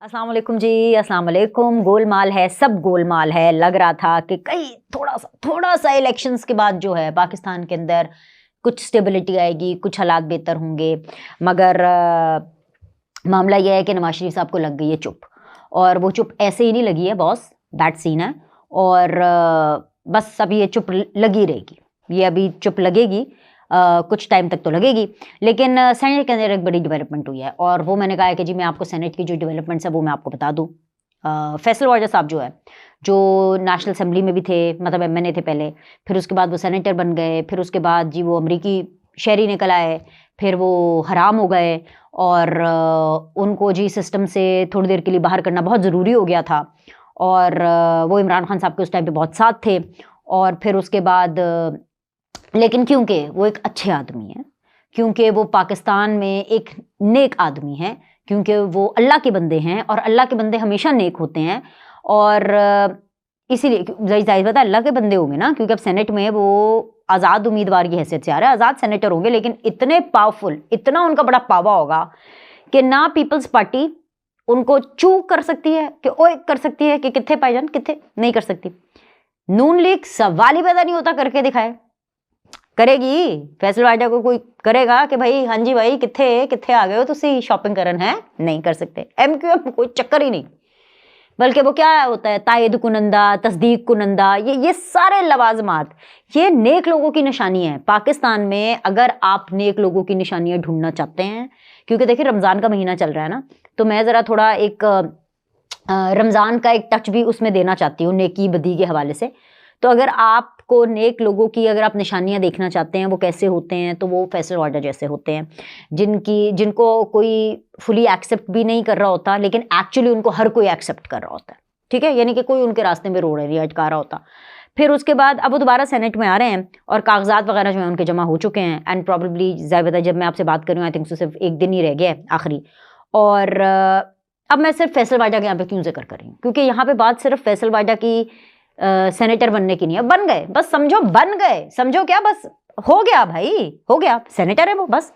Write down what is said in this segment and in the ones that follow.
अस्सलाम वालेकुम जी, अस्सलाम वालेकुम। गोलमाल है, सब गोलमाल है। लग रहा था कि कई थोड़ा सा इलेक्शंस के बाद जो है पाकिस्तान के अंदर कुछ स्टेबिलिटी आएगी, कुछ हालात बेहतर होंगे। मगर मामला ये है कि नवाज शरीफ साहब को लग गई है चुप, और वो चुप ऐसे ही नहीं लगी है बॉस, दैट सीन है। और बस अभी ये चुप लगी रहेगी, ये अभी चुप लगेगी। कुछ टाइम तक तो लगेगी, लेकिन सेनेट के अंदर एक बड़ी डेवलपमेंट हुई है, और वो मैंने कहा है कि जी मैं आपको सेनेट की जो डेवलपमेंट्स है वो मैं आपको बता दूं। फैसल वाजा साहब जो है, जो नेशनल असेंबली में भी थे, मतलब एमएनए थे पहले, फिर उसके बाद वो सेनेटर बन गए, फिर उसके बाद जी वो अमरीकी शहरी निकल आए, फिर वो हराम हो गए, और उनको जी सिस्टम से थोड़ी देर के लिए बाहर करना बहुत ज़रूरी हो गया था। और वो इमरान खान साहब के उस टाइम पे बहुत साथ थे। और फिर उसके बाद लेकिन क्योंकि वो एक अच्छे आदमी हैं, क्योंकि वो पाकिस्तान में एक नेक आदमी हैं, क्योंकि वो अल्लाह के बंदे हैं, और अल्लाह के बंदे हमेशा नेक होते हैं। और इसीलिए जाहिर बात है अल्लाह के बंदे होंगे ना, क्योंकि अब सेनेट में वो आज़ाद उम्मीदवार की हैसियत से आ रहा है, आज़ाद सेनेटर होंगे, लेकिन इतने पावरफुल, इतना उनका बड़ा पावा होगा कि ना पीपल्स पार्टी उनको चू कर सकती है कि ओए कर सकती है कि कितने पाईजान कितने नहीं कर सकती। नून लीग सवाल ही पैदा नहीं होता करके दिखाए, करेगी फैसल वाजा को कोई करेगा कि भाई हाँ जी भाई कितने कितने आ गए हो तुसी शॉपिंग करन है, नहीं कर सकते। एमक्यूएम कोई चक्कर ही नहीं, बल्कि वो क्या होता है तायद कुनंदा, तस्दीक कुनंदा, ये सारे लवाजमात ये नेक लोगों की निशानी है पाकिस्तान में। अगर आप नेक लोगों की निशानियां ढूंढना चाहते हैं, क्योंकि देखिए रमज़ान का महीना चल रहा है ना, तो मैं ज़रा थोड़ा एक रमज़ान का एक टच भी उसमें देना चाहती हूँ नेकी बदी के हवाले से। तो अगर आपको नेक लोगों की अगर आप निशानियां देखना चाहते हैं वो कैसे होते हैं, तो वो फैसल वाजा जैसे होते हैं, जिनको कोई फुली एक्सेप्ट भी नहीं कर रहा होता, लेकिन एक्चुअली उनको हर कोई एक्सेप्ट कर रहा होता है। ठीक है, यानी कि कोई उनके रास्ते में रोड नहीं अटका रहा होता। फिर उसके बाद अब वो दोबारा सेनेट में आ रहे हैं, और कागजात वगैरह जो है उनके जमा हो चुके हैं, एंड प्रॉब्लली ज़्यादा जब मैं आपसे बात कर रही हूँ आई थिंक सिर्फ एक दिन ही रह गया है आखिरी। और अब मैं सिर्फ फैसल वाजा के यहाँ पे क्यों जिक्र कर रही हूँ, क्योंकि यहाँ पे बात सिर्फ फैसल वाजा की सेनेटर बनने की नहीं है। बन गए, बस समझो बन गए, समझो क्या, बस हो गया भाई, हो गया, सेनेटर है वो बस।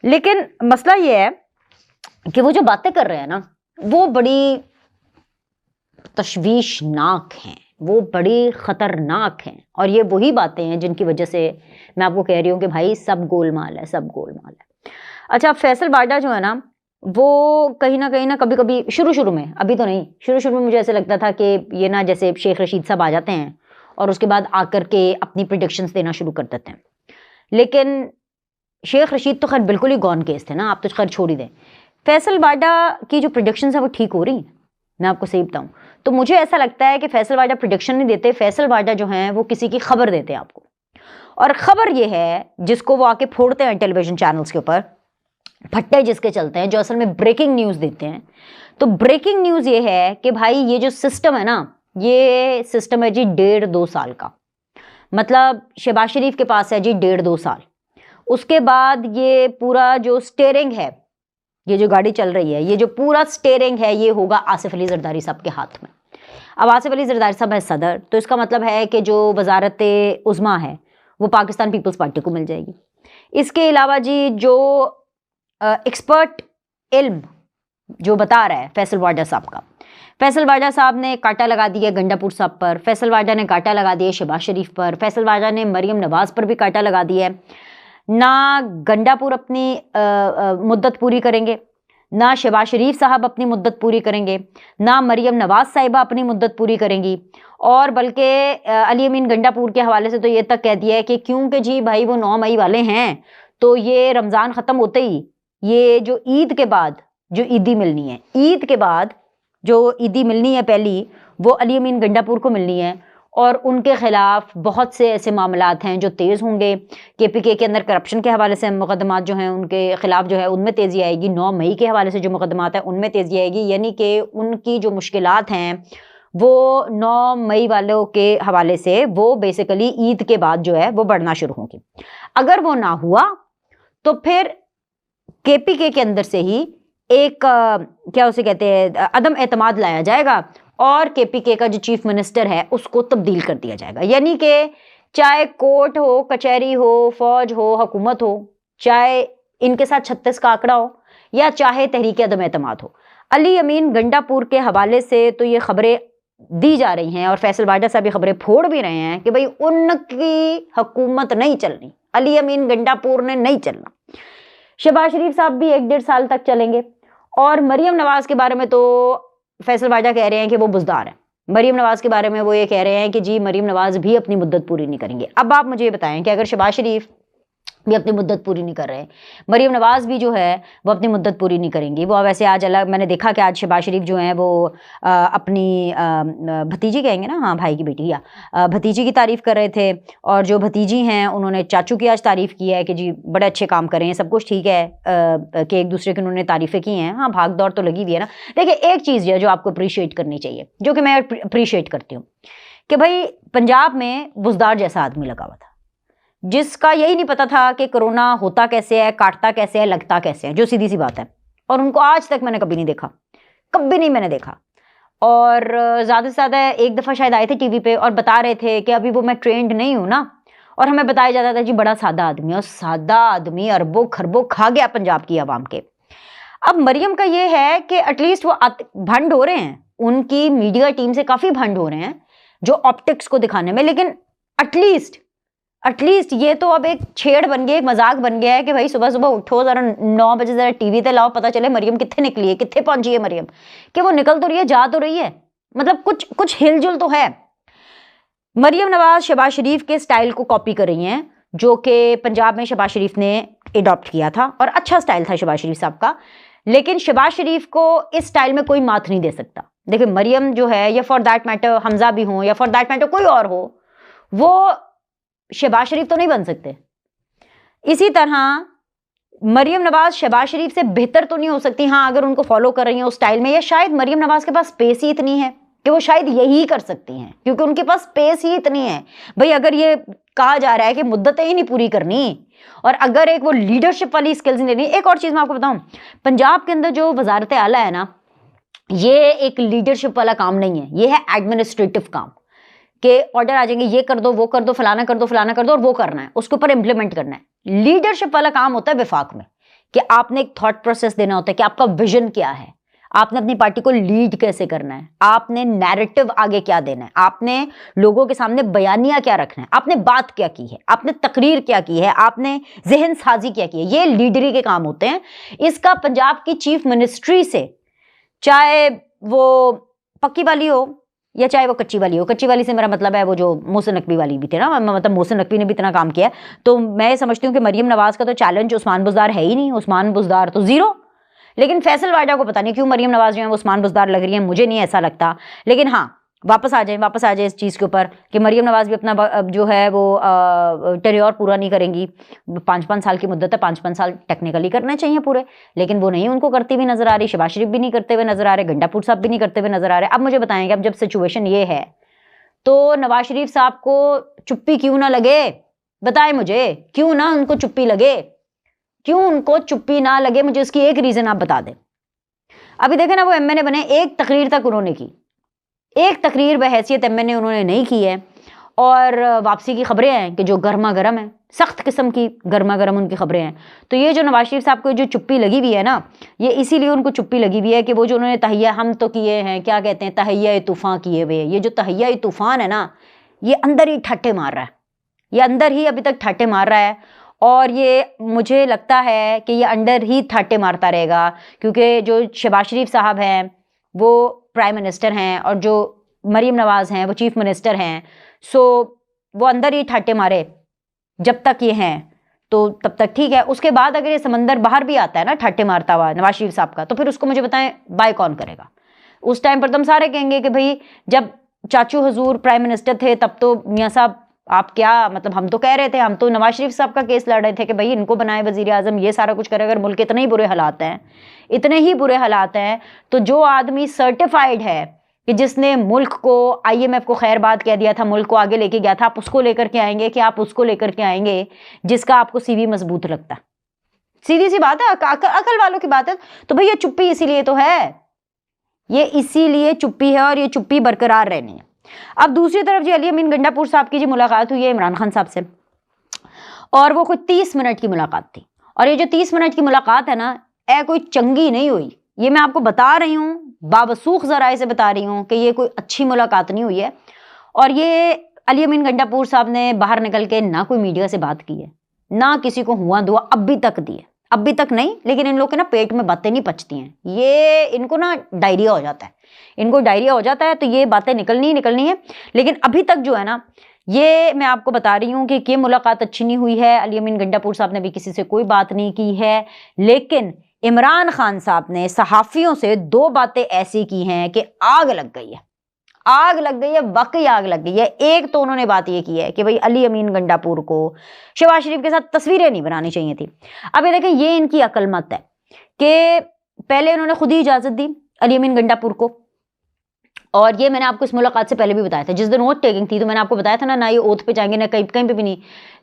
लेकिन मसला ये है कि वो जो बातें कर रहे हैं ना वो बड़ी तशवीशनाक हैं, वो बड़ी खतरनाक हैं, और ये वही बातें हैं जिनकी वजह से मैं आपको कह रही हूँ कि भाई सब गोलमाल है, सब गोलमाल है। अच्छा, फैसल वाजा जो है ना वो कहीं ना कभी कभी शुरू में, अभी तो नहीं, शुरू में मुझे ऐसे लगता था कि ये ना जैसे शेख रशीद साहब आ जाते हैं और उसके बाद आकर के अपनी प्रिडिक्शंस देना शुरू कर देते हैं। लेकिन शेख रशीद तो खैर बिल्कुल ही गॉन केस थे ना, आप तो खैर छोड़ ही दें। फैसल वाजा की जो प्रिडिक्शंस है वो ठीक हो रही, मैं आपको सही बताऊं तो मुझे ऐसा लगता है कि फैसल वाजा प्रिडिक्शन नहीं देते, फैसल वाजा जो है वो किसी की खबर देते हैं आपको। और खबर ये है जिसको वो आके फोड़ते हैं टेलीविजन चैनल्स के ऊपर, फट्टे जिसके चलते हैं, जो असल में ब्रेकिंग न्यूज़ देते हैं। तो ब्रेकिंग न्यूज़ ये है कि भाई ये जो सिस्टम है ना, ये सिस्टम है जी 1.5-2 साल का, मतलब शहबाज शरीफ के पास है जी 1.5-2 साल। उसके बाद ये पूरा जो स्टेयरिंग है, ये जो गाड़ी चल रही है, ये जो पूरा स्टेयरिंग है, ये होगा आसिफ अली जरदारी साहब के हाथ में। अब आसिफ अली जरदारी साहब है सदर, तो इसका मतलब है कि जो वजारत उज़्मा है वो पाकिस्तान पीपल्स पार्टी को मिल जाएगी। इसके अलावा जी जो एक्सपर्ट इल्म जो बता रहा है फैसल वाजा साहब का, फैसल वाजा साहब ने कांटा लगा दिया गंडापुर साहब पर, फैसल वाजा ने कांटा लगा दिया शहबाज शरीफ पर, फैसल वाजा ने मरियम नवाज पर भी कांटा लगा दिया है। ना गंडापुर अपनी मुद्दत पूरी करेंगे, ना शहबाज शरीफ साहब अपनी मुद्दत पूरी करेंगे, ना मरियम नवाज साहिबा अपनी मुद्दत पूरी करेंगी। और बल्कि अली अमीन गंडापुर के हवाले से तो ये तक कह दिया है कि क्योंकि जी भाई वो 9 मई वाले हैं, तो ये रमज़ान ख़त्म होते ही ये जो ईद के बाद जो ईदी मिलनी है, ईद के बाद जो ईदी मिलनी है पहली, वो अली अमीन गंडापुर को मिलनी है। और उनके खिलाफ बहुत से ऐसे मामलात हैं जो तेज़ होंगे। केपीके के अंदर करप्शन के हवाले से मुकदमात जो हैं उनके खिलाफ जो है उनमें तेज़ी आएगी। 9 मई के हवाले से जो मुकदमात हैं उनमें तेज़ी आएगी, यानी कि उनकी जो मुश्किलात हैं वो 9 मई वालों के हवाले से वो बेसिकली ईद के बाद जो है वो बढ़ना शुरू होंगी। अगर वो ना हुआ तो फिर केपीके के अंदर से ही एक क्या उसे कहते हैं अदम एतमाद लाया जाएगा, और केपीके का जो चीफ मिनिस्टर है उसको तब्दील कर दिया जाएगा। यानी कि चाहे कोर्ट हो, कचहरी हो, फौज हो, हुकूमत हो, चाहे इनके साथ 36 का आंकड़ा हो, या चाहे तहरीक अदम एतमाद हो, अली अमीन गंडापुर के हवाले से तो ये खबरें दी जा रही हैं और फैसल वाजा साहब ये खबरें फोड़ भी रहे हैं कि भाई उनकी हुकूमत नहीं चलनी, अली अमीन गंडापुर ने नहीं चलना। शहबाज शरीफ साहब भी 1-1.5 साल तक चलेंगे। और मरियम नवाज के बारे में तो फैसल वाजा कह रहे हैं कि वो बुजदार है। मरियम नवाज के बारे में वो ये कह रहे हैं कि जी मरियम नवाज भी अपनी मुद्दत पूरी नहीं करेंगे। अब आप मुझे ये बताएं कि अगर शहबाज शरीफ भी अपनी मुद्दत पूरी नहीं कर रहे, मरियम नवाज भी जो है वो अपनी मुद्दत पूरी नहीं करेंगी। वो वैसे आज अलग मैंने देखा कि आज शहबाज शरीफ जो हैं वो अपनी भतीजी कहेंगे ना, हाँ भाई की बेटी या भतीजी की तारीफ़ कर रहे थे। और जो भतीजी हैं उन्होंने चाचू की आज तारीफ़ की है कि जी बड़े अच्छे काम कर रहे हैं, सब कुछ ठीक है, कि एक दूसरे की उन्होंने तारीफ़ें की हैं। हाँ, भाग दौड़ तो लगी हुई है ना। देखिए एक चीज़ है जो आपको अप्रिशिएट करनी चाहिए, जो कि मैं अप्रिशिएट करती हूँ, कि भाई पंजाब में बुजदार जैसा आदमी लगा हुआ था जिसका यही नहीं पता था कि कोरोना होता कैसे है, काटता कैसे है, लगता कैसे है, जो सीधी सी बात है। और उनको आज तक मैंने कभी नहीं देखा, कभी नहीं मैंने देखा। और ज़्यादा से ज़्यादा एक दफ़ा शायद आए थे टीवी पे और बता रहे थे कि अभी वो मैं ट्रेंड नहीं हूँ ना, और हमें बताया जाता था जी बड़ा सादा आदमी, और सादा आदमी अरबों खरबों खा गया पंजाब की आवाम के। अब मरियम का ये है कि एटलीस्ट वो भंड हो रहे हैं, उनकी मीडिया टीम से काफ़ी भंड हो रहे हैं जो ऑप्टिक्स को दिखाने में, लेकिन एटलीस्ट ये तो अब एक छेड़ बन गया, एक मजाक बन गया है कि भाई सुबह सुबह उठो जरा 9 बजे जरा टीवी पे लाओ, पता चले मरियम कितने निकली है, कितने पहुंची है मरियम, कि वो निकल तो रही है, जा तो रही है, मतलब कुछ हिलजुल तो है। मरियम नवाज शहबाज शरीफ के स्टाइल को कॉपी कर रही हैं, जो कि पंजाब में शहबाज शरीफ ने एडॉप्ट किया था और अच्छा स्टाइल था शहबाज शरीफ साहब का। लेकिन शहबाज शरीफ को इस स्टाइल में कोई मात नहीं दे सकता। देखिए मरियम जो है, या फॉर दैट मैटर हमजा भी हो, या फॉर दैट मैटर कोई और हो, वो शहबाज शरीफ तो नहीं बन सकते। इसी तरह मरियम नवाज शहबाज शरीफ से बेहतर तो नहीं हो सकती। हाँ, अगर उनको फॉलो कर रही हैं उस स्टाइल में, या शायद मरियम नवाज के पास स्पेस ही इतनी है कि वो शायद यही कर सकती हैं, क्योंकि उनके पास स्पेस ही इतनी है। भाई अगर ये कहा जा रहा है कि मुद्दतें ही नहीं पूरी करनी, और अगर एक वो लीडरशिप वाली स्किल्स नहीं लेनी। एक और चीज़ मैं आपको बताऊं, पंजाब के अंदर जो वजारत आला है ना, ये एक लीडरशिप वाला काम नहीं है, ये है एडमिनिस्ट्रेटिव काम, के ऑर्डर आ जाएंगे, ये कर दो, वो कर दो, फलाना कर दो, फलाना कर दो, और वो करना है, उसके ऊपर इंप्लीमेंट करना है। लीडरशिप वाला काम होता है विफाक में, कि आपने एक थॉट प्रोसेस देना होता है कि आपका विजन क्या है, आपने अपनी पार्टी को लीड कैसे करना है, आपने नैरेटिव आगे क्या देना है, आपने लोगों के सामने बयानिया क्या रखना है, आपने बात क्या की है, आपने तकरीर क्या की है, आपने जहन साजी क्या की है। ये लीडरी के काम होते हैं। इसका पंजाब की चीफ मिनिस्ट्री से, चाहे वो पक्की वाली हो या चाहे वो कच्ची वाली हो, कच्ची वाली से मेरा मतलब है वो जो मोहसिन नकवी वाली भी थे ना, मतलब मोहसिन नकवी ने भी इतना काम किया है। तो मैं समझती हूँ कि मरियम नवाज का तो चैलेंज उस्मान बुज़दार है ही नहीं, उस्मान बुज़दार तो जीरो। लेकिन फैसल वाजा को पता नहीं क्यों मरियम नवाज जो है वो उस्मान बुज़दार लग रही है, मुझे नहीं ऐसा लगता। लेकिन हाँ, वापस आ जाए इस चीज़ के ऊपर कि मरियम नवाज भी अपना जो है वो टेन्योर पूरा नहीं करेंगी। 5-5 साल की मुद्दत है, 5-5 साल टेक्निकली करने चाहिए पूरे, लेकिन वो नहीं उनको करती हुई नजर आ रही। शहबाज शरीफ भी नहीं करते हुए नजर आ रहे, गंडापुर साहब भी नहीं करते हुए नजर आ रहे। अब मुझे बताएंगे, अब जब सिचुएशन ये है तो नवाज शरीफ साहब को चुप्पी क्यों ना लगे? बताएं मुझे, क्यों ना उनको चुप्पी लगे, क्यों उनको चुप्पी ना लगे? मुझे उसकी एक रीजन आप बता दें। अभी देखें ना, वो एमएनए बने, एक तकरीर तक उन्होंने की, एक तकरीर बहैसियत एमएनए उन्होंने नहीं की है। और वापसी की खबरें हैं कि जो गर्मा गर्म है, सख्त किस्म की गर्मा गर्म उनकी खबरें हैं। तो ये जो नवाज शरीफ साहब को जो चुप्पी लगी हुई है ना, ये इसीलिए उनको चुप्पी लगी हुई है कि वो जो उन्होंने तहैया हम तो किए हैं, क्या कहते हैं, तहैया तूफ़ान किए हुए, ये जो तहैया तूफ़ान है ना, ये अंदर ही ठट्टे मार रहा है, ये अंदर ही अभी तक ठाटे मार रहा है। और ये मुझे लगता है कि ये अंदर ही ठाटे मारता रहेगा, क्योंकि जो शहबाज शरीफ साहब हैं वो प्राइम मिनिस्टर हैं और जो मरियम नवाज हैं वो चीफ मिनिस्टर हैं। सो वो अंदर ही ठाटे मारे जब तक ये हैं तो तब तक ठीक है। उसके बाद अगर ये समंदर बाहर भी आता है ना ठाटे मारता हुआ नवाज शरीफ साहब का, तो फिर उसको मुझे बताएं बाय कौन करेगा? उस टाइम पर तुम सारे कहेंगे कि भाई जब चाचू हजूर प्राइम मिनिस्टर थे तब तो मियाँ साहब आप क्या, मतलब हम तो कह रहे थे, हम तो नवाज शरीफ साहब का केस लड़ रहे थे कि भाई इनको बनाए वजीर आजम, ये सारा कुछ करे। अगर मुल्क इतने ही बुरे हालात हैं, इतने ही बुरे हालात हैं, तो जो आदमी सर्टिफाइड है कि जिसने मुल्क को IMF को खैर बात कह दिया था, मुल्क को आगे लेके गया था, आप उसको लेकर के आएंगे कि आप उसको लेकर के आएंगे जिसका आपको CV मजबूत लगता है? सीधी सी बात है, अकल वालों की बात है। तो भैया चुप्पी इसीलिए तो है, ये इसीलिए चुप्पी है और ये चुप्पी बरकरार रहनी है। अब दूसरी तरफ जी अली अमीन गंडापुर साहब की जी मुलाकात हुई है इमरान खान साहब से, और वो कोई 30 मिनट की मुलाकात थी। और ये जो 30 मिनट की मुलाकात है ना, कोई चंगी नहीं हुई, ये मैं आपको बता रही हूँ, बावसूख जराए से बता रही हूँ कि ये कोई अच्छी मुलाकात नहीं हुई है। और ये अली अमीन गंडापुर साहब ने बाहर निकल के ना कोई मीडिया से बात की है, ना किसी को हुआ दुआ अभी तक दी है, अभी तक नहीं। लेकिन इन लोग के ना पेट में बातें नहीं पचती हैं, ये इनको ना डायरिया हो जाता है, इनको डायरिया हो जाता है, तो ये बातें निकलनी है। लेकिन अभी तक जो है ना, ये मैं आपको बता रही हूँ कि मुलाकात अच्छी नहीं हुई है। अली अमीन गंडापुर साहब ने भी किसी से कोई बात नहीं की है, लेकिन इमरान खान साहब ने सहाफियों से 2 बातें ऐसी की हैं कि आग लग गई है, आग लग गई है, वाकई आग लग गई है। एक तो उन्होंने बात ये की है कि भाई अली अमीन गंडापुर को शहबाज शरीफ के साथ तस्वीरें नहीं बनानी चाहिए थी। अब ये देखें, ये इनकी अक्लमत है कि पहले उन्होंने खुद ही इजाजत दी अली अमीन गंडापुर को, और ये मैंने आपको इस मुलाकात से पहले भी बताया था, जिस दिन ओथ टेकिंग थी तो मैंने आपको बताया था ना ये ओथ पे जाएंगे, ना कहीं पे भी नहीं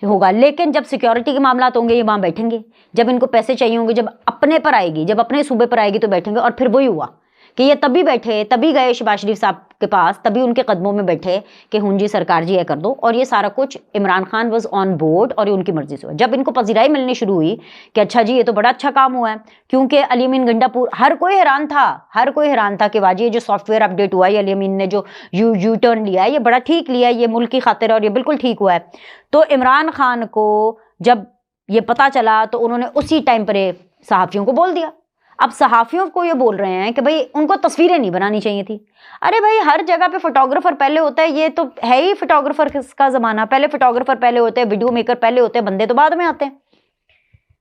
होगा। लेकिन जब सिक्योरिटी के मामला होंगे ये वहां बैठेंगे, जब इनको पैसे चाहिए होंगे, जब अपने पर आएगी, जब अपने सूबे पर आएगी तो बैठेंगे। और फिर वही हुआ कि ये तभी बैठे, तभी गए शहबाज शरीफ साहब के पास, तभी उनके कदमों में बैठे कि हुन जी सरकार जी ये कर दो। और ये सारा कुछ Imran Khan was on board और ये उनकी मर्जी से हुआ। जब इनको पजीराई मिलनी शुरू हुई कि अच्छा जी ये तो बड़ा अच्छा काम हुआ है, क्योंकि अली अमीन गंडापुर, हर कोई हैरान था कि वाजी ये जो सॉफ्टवेयर अपडेट हुआ है, अली अमीन ने जो यू टर्न लिया है, ये बड़ा ठीक लिया है, ये मुल्क की खातिर और ये बिल्कुल ठीक हुआ है। तो इमरान खान को जब ये पता चला तो उन्होंने उसी टाइम पर सहाफियों को बोल दिया। अब सहाफियों को ये बोल रहे हैं कि भाई उनको तस्वीरें नहीं बनानी चाहिए थी। अरे भाई, हर जगह पे फोटोग्राफर पहले होता है, ये तो है ही फोटोग्राफर का जमाना। पहले फोटोग्राफर पहले होते हैं, वीडियो मेकर पहले होते हैं, बंदे तो बाद में आते हैं।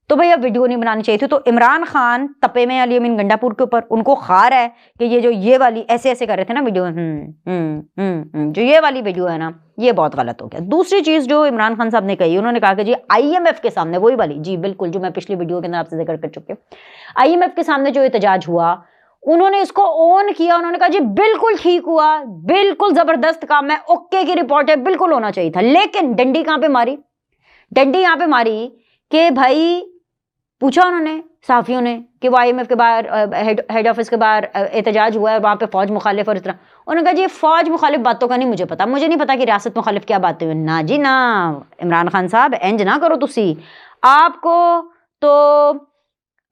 तो भैया वीडियो नहीं बनानी चाहिए थी। तो इमरान खान तपे में अली अमीन गंडापुर के ऊपर, उनको खार है कि ये जो ये वाली ऐसे कर रहे थे ना वीडियो, जो ये वाली वीडियो है ना, ये बहुत गलत हो गया। दूसरी चीज जो इमरान खान साहब ने कही, उन्होंने कहा कि जी IMF के सामने, वही वाली जी बिल्कुल जो मैं पिछली वीडियो के अंदर आपसे जिक्र कर चुके, IMF के सामने जो एहतजाज हुआ, उन्होंने इसको ऑन किया। उन्होंने कहा जी बिल्कुल ठीक हुआ, बिल्कुल जबरदस्त काम है, ओके की रिपोर्ट है, बिल्कुल होना चाहिए था। लेकिन डंडी कहां पे मारी? डंडी यहां पे मारी कि भाई, पूछा उन्होंने सहाफियों ने कि वो IMF के बाहर, हेड ऑफिस के बाहर एहतजाज हुआ है, वहां पे फौज मुखालिफ और इस तरह। उन्होंने कहा जी फौज मुखालिफ बातों का नहीं मुझे पता, मुझे नहीं पता कि रियासत मुखालिफ क्या बातें हुई। ना जी ना, इमरान खान साहब एंज ना करो तुसी, आपको तो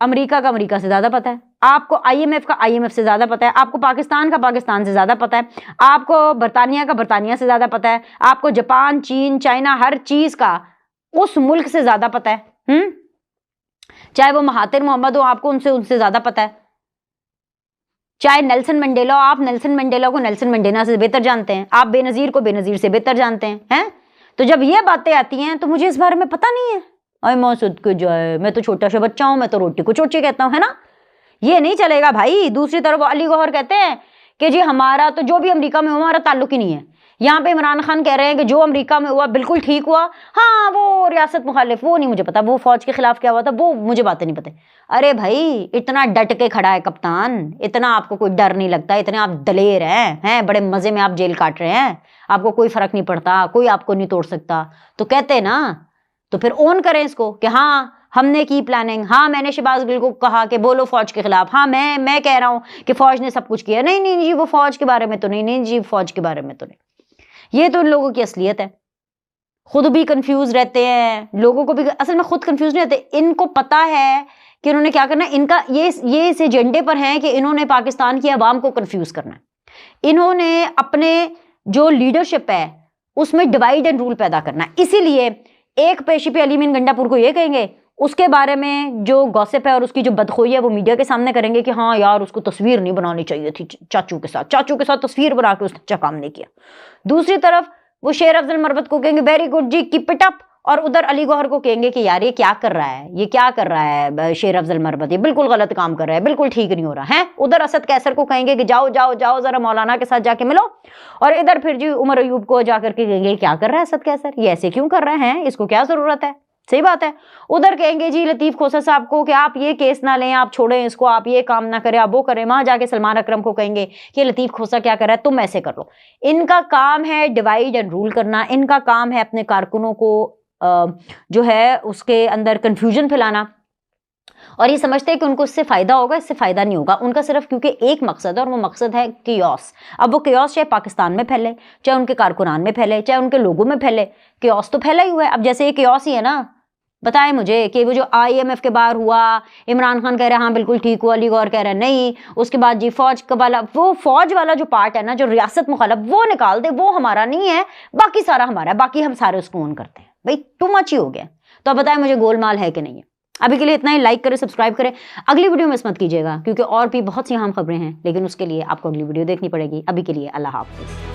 अमेरिका का अमेरिका से ज्यादा पता है, आपको IMF का IMF से ज्यादा पता है, आपको पाकिस्तान का पाकिस्तान से ज्यादा पता है, आपको बरतानिया का बरतानिया से ज्यादा पता है, आपको जापान, चीन, चाइना, हर चीज का उस मुल्क से ज्यादा पता है। चाहे वो महातिर मोहम्मद हो, आपको उनसे ज्यादा पता है। चाहे नेल्सन मंडेला हो, आप नेल्सन मंडेला को नेल्सन मंडेला से बेहतर जानते हैं, आप बेनजीर को बेनजीर से बेहतर जानते हैं। तो जब ये बातें आती हैं तो मुझे इस बारे में पता नहीं है। अरे मौसूद को जाए, मैं तो छोटा सा बच्चा हूं, मैं तो रोटी को चोची कहता हूं, है ना, ये नहीं चलेगा भाई। दूसरी तरफ अली गौहर कहते हैं कि जी हमारा तो जो भी अमेरिका में हुआ हमारा ताल्लुक ही नहीं है। यहाँ पे इमरान खान कह रहे हैं कि जो अमेरिका में हुआ बिल्कुल ठीक हुआ, हाँ वो रियासत मुखालिफ वो नहीं मुझे पता, वो फौज के खिलाफ क्या हुआ था वो मुझे बातें नहीं पता। अरे भाई, इतना डट के खड़ा है कप्तान, इतना आपको कोई डर नहीं लगता, इतने आप दलेर हैं, बड़े मजे में आप जेल काट रहे हैं, आपको कोई फर्क नहीं पड़ता, कोई आपको नहीं तोड़ सकता। तो कहते ना, तो फिर ऑन करें इसको कि हाँ हमने की प्लानिंग, हाँ मैंने शहबाज गिल को कहा कि बोलो फौज के खिलाफ, हाँ मैं कह रहा हूँ कि फौज ने सब कुछ किया। नहीं जी, वो फौज के बारे में तो नहीं जी, फौज के बारे में तो नहीं। ये तो इन लोगों की असलियत है, खुद भी कंफ्यूज रहते हैं, लोगों को भी असल में खुद कंफ्यूज नहीं रहते। इनको पता है कि उन्होंने क्या करना है, इनका ये इस एजेंडे पर है कि इन्होंने पाकिस्तान की आवाम को कंफ्यूज करना है, इन्होंने अपने जो लीडरशिप है उसमें डिवाइड एंड रूल पैदा करना है। इसीलिए एक पेशी पे अली अमीन गंडापुर को ये कहेंगे, उसके बारे में जो गॉसिप है और उसकी जो बदखोई है वो मीडिया के सामने करेंगे कि हाँ यार उसको तस्वीर नहीं बनानी चाहिए थी चाचू के साथ तस्वीर बना के उसने अच्छा काम नहीं किया। दूसरी तरफ वो शेर अफजल मरवत को कहेंगे very good ji, keep it up, और उधर अली गौहर को कहेंगे कि यार ये क्या कर रहा है शेर अफजल मरवत, ये बिल्कुल गलत काम कर रहा है, बिल्कुल ठीक नहीं हो रहा है। उधर असद कैसर को कहेंगे कि जाओ जरा मौलाना के साथ जाके मिलो, और इधर फिर जी उमर अयूब को जाकर के कहेंगे क्या कर रहा है असद कैसर, ये ऐसे क्यों कर रहे हैं, इसको क्या जरूरत है। सही बात है। उधर कहेंगे जी लतीफ खोसर साहब को कि आप ये केस ना लें, आप छोड़ें इसको, आप ये काम ना करें, आप वो करें। वहां जाके सलमान अकरम को कहेंगे कि लतीफ खोसर क्या कर रहा है, तुम ऐसे कर लो। इनका काम है डिवाइड एंड रूल करना, इनका काम है अपने कारकुनों को जो है उसके अंदर कंफ्यूजन फैलाना, और ये समझते हैं कि उनको इससे फायदा होगा। इससे फायदा नहीं होगा उनका, सिर्फ क्योंकि एक मकसद है और वो मकसद है कियोस। अब वो कियोस चाहे पाकिस्तान में फैले, चाहे उनके कारकुनान में फैले, चाहे उनके लोगों में फैले, कियोस तो फैला ही हुआ है। अब जैसे ये कियोस ही है ना, बताएं मुझे कि वो जो IMF के बाहर हुआ, इमरान खान कह रहे हैं हाँ बिल्कुल ठीक हुआ, अली गौर कह रहे हैं नहीं, उसके बाद जी फौज का वाला, वो फौज वाला जो पार्ट है ना, जो रियासत मुखालफ, वो निकाल दे, वो हमारा नहीं है, बाकी सारा हमारा है, बाकी हम सारे उसको ओन करते हैं। भाई टू मच ही हो गया। तो अब बताएं मुझे गोलमाल है कि नहीं है। अभी के लिए इतना ही, लाइक करें, सब्सक्राइब करें, अगली वीडियो मिस मत कीजिएगा क्योंकि और भी बहुत सी अहम खबरें हैं, लेकिन उसके लिए आपको अगली वीडियो देखनी पड़ेगी। अभी के लिए अल्लाह हाफ़िज़।